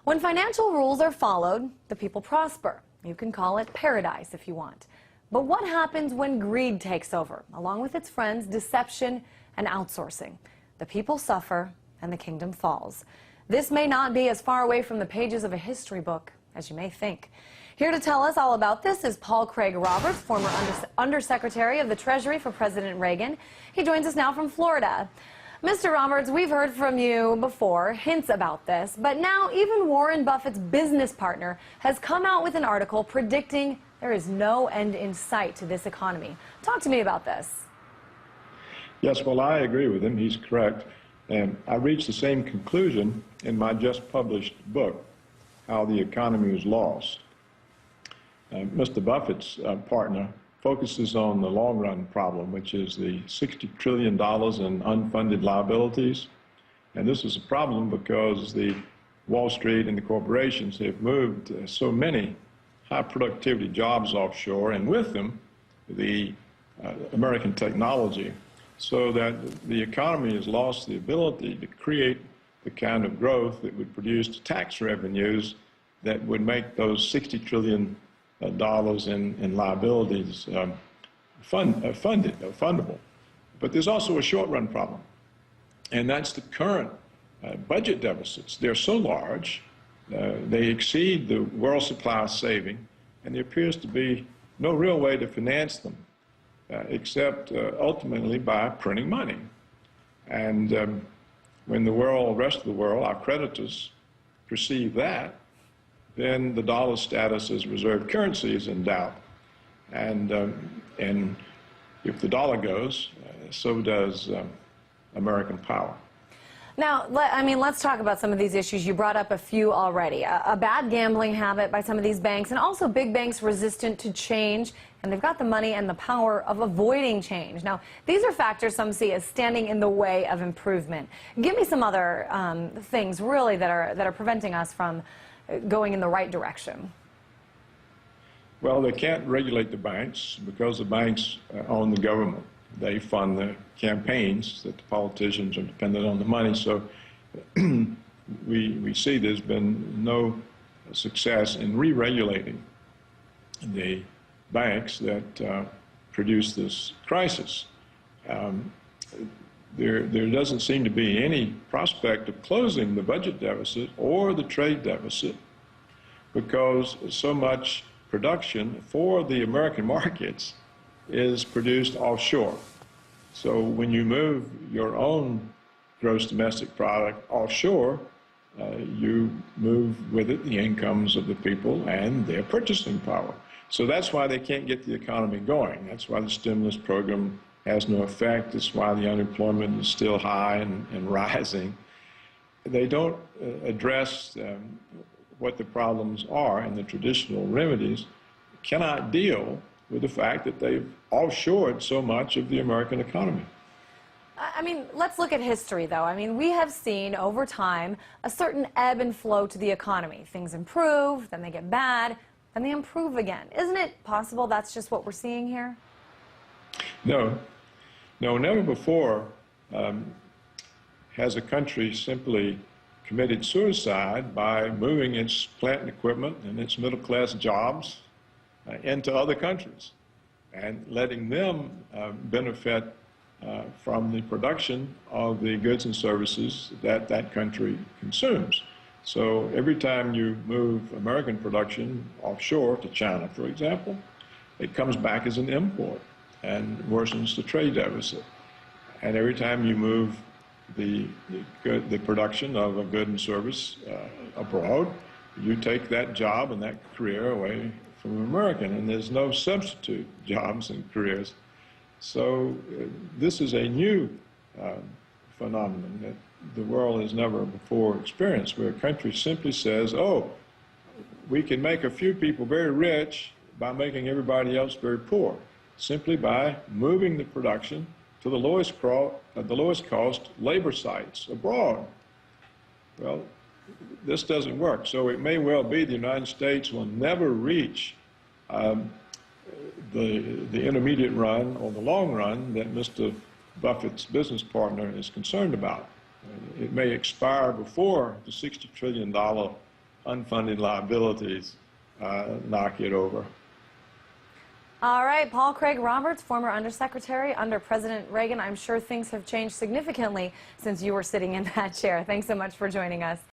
When financial rules are followed, the people prosper. You can call it paradise if you want. But what happens when greed takes over, along with its friends, deception and outsourcing? The people suffer and the kingdom falls. This may not be as far away from the pages of a history book as you may think. Here to tell us all about this is Paul Craig Roberts, former undersecretary of the Treasury for President Reagan. He joins us now from Florida. Mr. Roberts, we've heard from you before, hints about this, but now even Warren Buffett's business partner has come out with an article predicting there is no end in sight to this economy. Talk to me about this. Yes, well, I agree with him. He's correct. And I reached the same conclusion in my just published book, How the Economy is Lost. Mr. Buffett's partner focuses on the long-run problem, which is the $60 trillion in unfunded liabilities. And this is a problem because the Wall Street and the corporations have moved so many high-productivity jobs offshore, and with them, the American technology, so that the economy has lost the ability to create the kind of growth that would produce tax revenues that would make those $60 trillion in liabilities fundable. But there's also a short-run problem, and that's the current budget deficits. They're so large, they exceed the world supply saving, and there appears to be no real way to finance them except ultimately by printing money. And when the rest of the world, our creditors, perceive that, then the dollar status as reserve currency is in doubt. And if the dollar goes, so does American power. Now, let's talk about some of these issues. You brought up a few already. A bad gambling habit by some of these banks, and also big banks resistant to change, and they've got the money and the power of avoiding change. Now, these are factors some see as standing in the way of improvement. Give me some other things, really, that are preventing us from going in the right direction. Well, they can't regulate the banks because the banks own the government. They fund the campaigns that the politicians are dependent on the money. So we see there's been no success in re-regulating the banks that produce this crisis. There doesn't seem to be any prospect of closing the budget deficit or the trade deficit because so much production for the American markets is produced offshore. So when you move your own gross domestic product offshore, you move with it the incomes of the people and their purchasing power. So that's why they can't get the economy going. That's why the stimulus program has no effect. That's why the unemployment is still high and rising. They don't address what the problems are, and the traditional remedies cannot deal with the fact that they've offshored so much of the American economy. Let's look at history, though. We have seen over time a certain ebb and flow to the economy. Things improve, then they get bad, then they improve again. Isn't it possible that's just what we're seeing here? No, never before has a country simply committed suicide by moving its plant and equipment and its middle-class jobs into other countries and letting them benefit from the production of the goods and services that that country consumes. So every time you move American production offshore to China, for example, it comes back as an import and worsens the trade deficit. And every time you move the production of a good and service abroad, you take that job and that career away from American, and there's no substitute jobs and careers. So this is a new phenomenon that the world has never before experienced, where a country simply says, oh, we can make a few people very rich by making everybody else very poor, simply by moving the production to the lowest cost labor sites abroad. Well, this doesn't work. So it may well be the United States will never reach the intermediate run or the long run that Mr. Buffett's business partner is concerned about. It may expire before the $60 trillion unfunded liabilities knock it over. All right, Paul Craig Roberts, former undersecretary under President Reagan. I'm sure things have changed significantly since you were sitting in that chair. Thanks so much for joining us.